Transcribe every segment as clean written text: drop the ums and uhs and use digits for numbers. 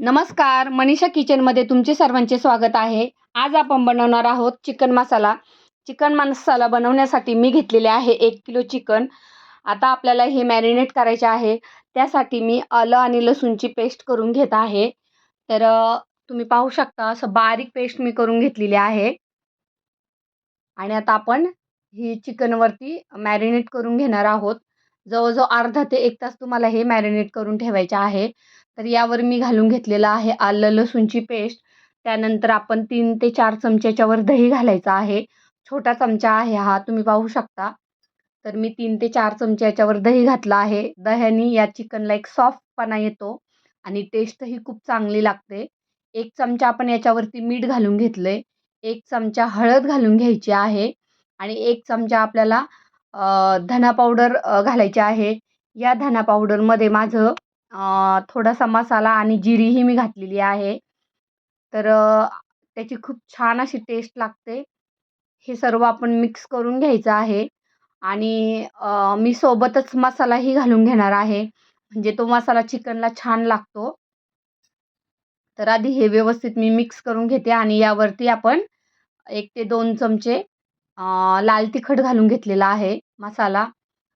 नमस्कार, मनीषा किचनमध्ये तुमचे सर्वांचे स्वागत आहे. आज आपण बनवणार आहोत चिकन मसाला. चिकन मसाला बनवण्यासाठी मी घेतलेले आहे 1 किलो चिकन. आता आपल्याला हे मॅरिनेट करायचे आहे. त्यासाठी मी आलं आणि लसूणची पेस्ट करून घेत आहे. तर तुम्ही पाहू शकता असं बारीक पेस्ट मी करून घेतलेली आहे. आणि आता आपण ही चिकनवरती मॅरिनेट करून घेणार आहोत. जवळजवळ अर्धा ते 1 तास तुम्हाला हे मॅरिनेट करून ठेवायचे आहे. तर यावर मी घालून घेतलेलं आहे आलं लसूणची पेस्ट. त्यानंतर आपण 3 ते 4 चमच्याच्या वर दही घालायचं आहे. छोटा चमचा आहे हा, तुम्ही पाहू शकता. तर मी 3 ते 4 चमचे याच्यावर दही घातलं आहे. दह्याने या चिकनला एक सॉफ्टपणा येतो आणि टेस्टही खूप चांगली लागते. 1 चमचा आपण याच्यावरती मीठ घालून घेतलंय. 1 चमचा हळद घालून घ्यायची आहे आणि 1 चमचा आपल्याला धना पावडर घालायची आहे. या धना पावडरमध्ये माझं थोडासा मसाला आणि जिरीही मी घातलेली आहे. तर त्याची खूप छान अशी टेस्ट लागते. हे सर्व आपण मिक्स करून घ्यायचं आहे आणि मी सोबतच मसालाही घालून घेणार आहे. म्हणजे तो मसाला चिकनला छान लागतो. तर आधी हे व्यवस्थित मी मिक्स करून घेते आणि यावरती आपण 1 ते 2 चमचे लाल तिखट घालून घेतलेला आहे मसाला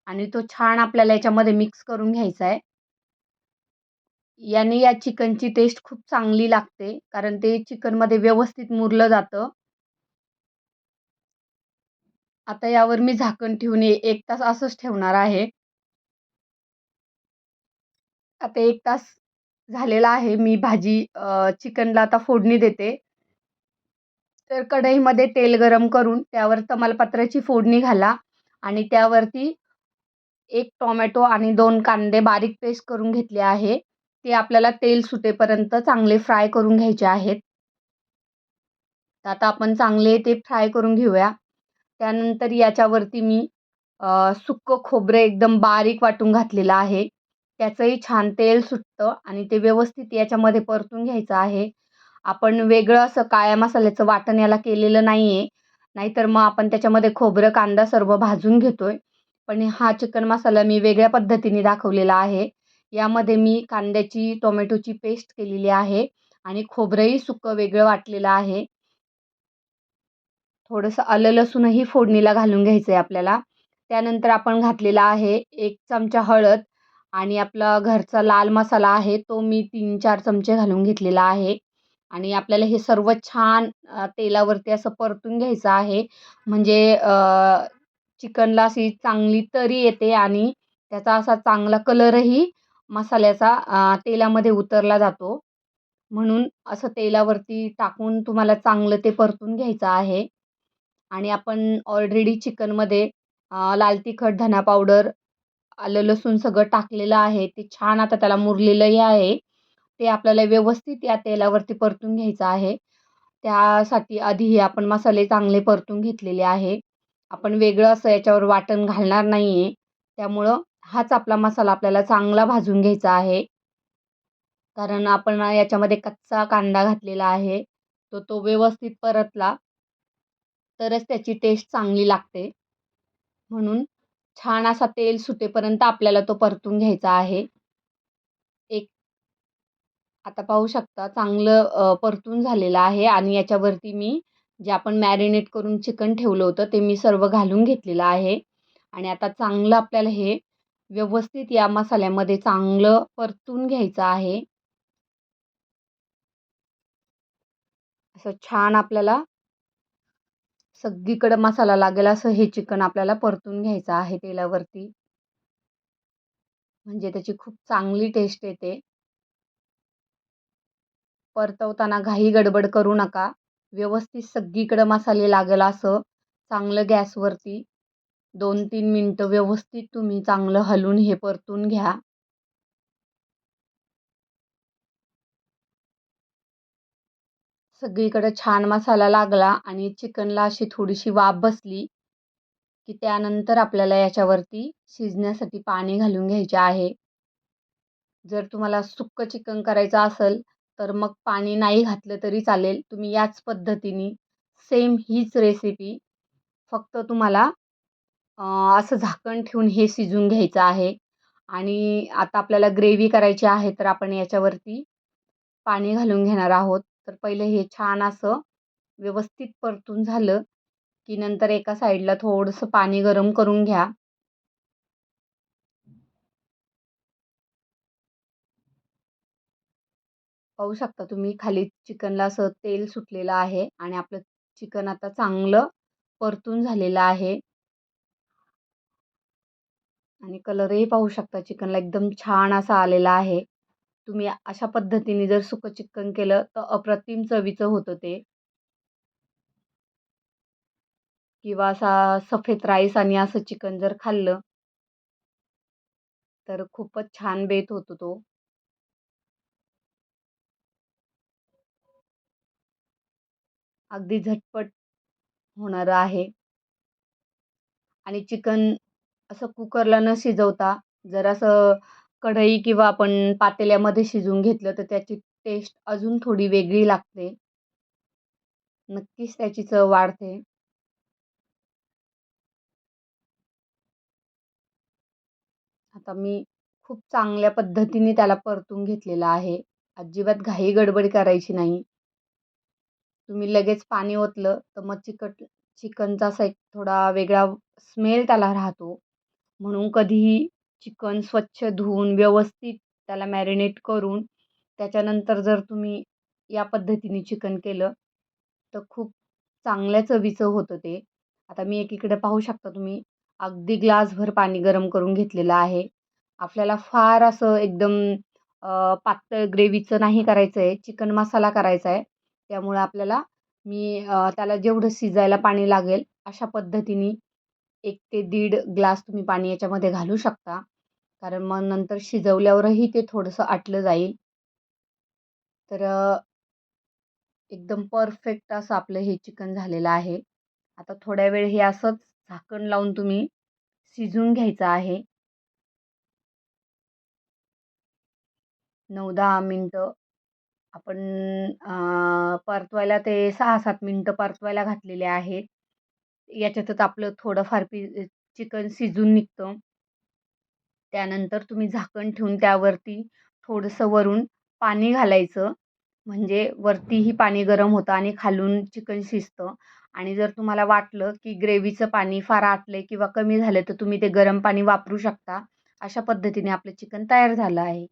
आणि तो छान आपल्याला याच्यामध्ये मिक्स करून घ्यायचा आहे. याने या चिकनची टेस्ट खूप चांगली लागते कारण ते चिकनमध्ये व्यवस्थित मुरलं जातं. आता यावर मी झाकण ठेवून 1 तास असंच ठेवणार आहे. आता 1 तास झालेला आहे. मी चिकनला आता फोडणी देते. तर कढईमध्ये तेल गरम करून त्यावर तमालपत्राची फोडणी घाला आणि त्यावरती 1 टोमॅटो आणि 2 कांदे बारीक पेस्ट करून घेतले आहे. ते आपल्याला तेल सुटेपर्यंत चांगले फ्राय करून घ्यायचे आहेत. तर आता आपण चांगले ते फ्राय करून घेऊया. त्यानंतर याच्यावरती मी सुक्कं खोबरं एकदम बारीक वाटून घातलेलं आहे. त्याचंही छान तेल सुटतं आणि ते व्यवस्थित याच्यामध्ये परतून घ्यायचं आहे. आपण वेगळं असं काळ्या मसाल्याचं वाटण याला केलेलं नाही आहे. नाहीतर मग आपण त्याच्यामध्ये खोबरं, कांदा सर्व भाजून घेतोय. पण हा चिकन मसाला मी वेगळ्या पद्धतीने दाखवलेला आहे. यामध्ये मी कांद्याची, टोमॅटोची पेस्ट केलेली आहे आणि खोबरंही सुक्कं वेगळं वाटलेलं आहे. थोडंसं आलं लसूणही फोडणीला घालून घ्यायचं आहे आपल्याला. त्यानंतर आपण घातलेला आहे 1 चमचा हळद आणि आपला घरचा लाल मसाला आहे तो मी 3-4 चमचे घालून घेतलेला आहे. आणि आपल्याला हे सर्व छान तेलावरती असं परतून घ्यायचं आहे. म्हणजे चिकनला अशी चांगली तरी येते आणि त्याचा असा चांगला कलरही मसाल्याचा तेलामध्ये उतरला जातो. म्हणून असं तेलावरती टाकून तुम्हाला चांगलं ते परतून घ्यायचं आहे. आणि आपण ऑलरेडी चिकनमध्ये लाल तिखट, धना पावडर, आलं लसूण सगळं टाकलेलं आहे. ते छान आता त्याला मुरलेलंही आहे. ते आपल्याला व्यवस्थित या तेलावरती परतून घ्यायचं आहे. त्यासाठी आधी आपण मसाले चांगले परतून घेतलेले आहे. आपण वेगळं असं याच्यावर वाटण घालणार नाही आहे. त्यामुळं हाच आपला मसाला आपल्याला चांगला भाजून घ्यायचा आहे. कारण आपण याच्यामध्ये कच्चा कांदा घातलेला आहे. तो व्यवस्थित परतला तरच त्याची टेस्ट चांगली लागते. म्हणून छान असा तेल सुटेपर्यंत आपल्याला तो परतून घ्यायचा आहे. एक आता पाहू शकता चांगलं परतून झालेलं आहे आणि याच्यावरती मी जे आपण मॅरिनेट करून चिकन ठेवलं होतं ते मी सर्व घालून घेतलेलं आहे. आणि आता चांगलं आपल्याला हे व्यवस्थित या मसाल्यामध्ये चांगलं परतून घ्यायचं आहे. असं छान आपल्याला सगळीकडे मसाला लागेल असं हे चिकन आपल्याला परतून घ्यायचं आहे तेलावरती. म्हणजे त्याची खूप चांगली टेस्ट येते. परतवताना घाई गडबड करू नका. व्यवस्थित सगळीकडे मसाले लागेल असं चांगलं गॅसवरती 2-3 मिनिटं व्यवस्थित तुम्ही चांगलं हलवून हे परतून घ्या. सगळीकडे छान मसाला लागला आणि चिकनला अशी थोडीशी वाफ बसली, की त्यानंतर आपल्याला याच्यावरती शिजण्यासाठी पाणी घालून घ्यायचे आहे. जर तुम्हाला सुक्कं चिकन करायचं असेल, तर मग पाणी नाही घातलं तरी चालेल. तुम्ही याच पद्धतीने सेम हीच रेसिपी फक्त तुम्हाला अ, असं झाकण ठेवून हे शिजवून घ्यायचं आहे. आणि आता आपल्याला ग्रेव्ही करायची आहे, तर आपण याच्यावरती पाणी घालून घेणार आहोत. तर पहिले हे छान असं व्यवस्थित परतून झालं की नंतर एका साईडला थोडंसं पाणी गरम करून घ्या. पाहू शकता तुम्ही खाली चिकनला असं तेल सुटलेलं आहे आणि आपलं चिकन आता चांगलं परतून झालेलं आहे आणि कलरही पाहू शकता चिकनला एकदम छान असा आलेला आहे. तुम्ही अशा पद्धतीने जर सुकं चिकन केलं तर अप्रतिम चवीचं होतं ते. किंवा असा सफेद राईस आणि असं चिकन जर खाल्लं तर खूपच छान बेत होतो तो. अगदी झटपट होणारं आहे आणि चिकन असं कुकरला न शिजवता जर असं कढई किंवा आपण पातेल्यामध्ये शिजवून घेतलं तर त्याची टेस्ट अजून थोडी वेगळी लागते. नक्कीच त्याची चव वाढते. आता मी खूप चांगल्या पद्धतीने त्याला परतून घेतलेलं आहे. अजिबात घाई गडबड करायची नाही. तुम्ही लगेच पाणी ओतलं तर मग चिकनचा असा एक थोडा वेगळा स्मेल त्याला राहतो. म्हणून कधीही चिकन स्वच्छ धुवून व्यवस्थित त्याला मॅरिनेट करून त्याच्यानंतर जर तुम्ही या पद्धतीने चिकन केलं तर खूप चांगल्या चवीचं होतं ते. आता मी एकीकडे पाहू शकता तुम्ही अगदी ग्लासभर पाणी गरम करून घेतलेलं आहे. आपल्याला फार असं एकदम पातळ ग्रेव्हीचं नाही करायचं आहे. चिकन मसाला करायचा आहे. त्यामुळे आपल्याला त्याला जेवढं शिजायला पाणी लागेल अशा पद्धतीने 1 ते दीड ग्लास तुम्ही पाणी याच्यामध्ये घालू शकता. कारण मग नंतर शिजवल्यावरही ते थोडंसं आटलं जाईल. तर एकदम परफेक्ट असं आपलं हे चिकन झालेलं आहे. आता थोड्या वेळ हे असंच झाकण लावून तुम्ही शिजवून घ्यायचं आहे. 9-10 मिनिटं आपण परतवायला ते 6-7 मिनिटं परतवायला घातलेले आहेत. याच्यातच आपलं थोडंफार चिकन शिजून निघतं. त्यानंतर तुम्ही झाकण ठेवून त्यावरती थोडंसं वरून पाणी घालायचं. म्हणजे वरतीही पाणी गरम होतं आणि खालून चिकन शिजतं आणि जर तुम्हाला वाटलं की ग्रेव्हीचं पाणी फार आटलंय किंवा कमी झालं तर तुम्ही ते गरम पाणी वापरू शकता. अशा पद्धतीने आपलं चिकन तयार झालं आहे.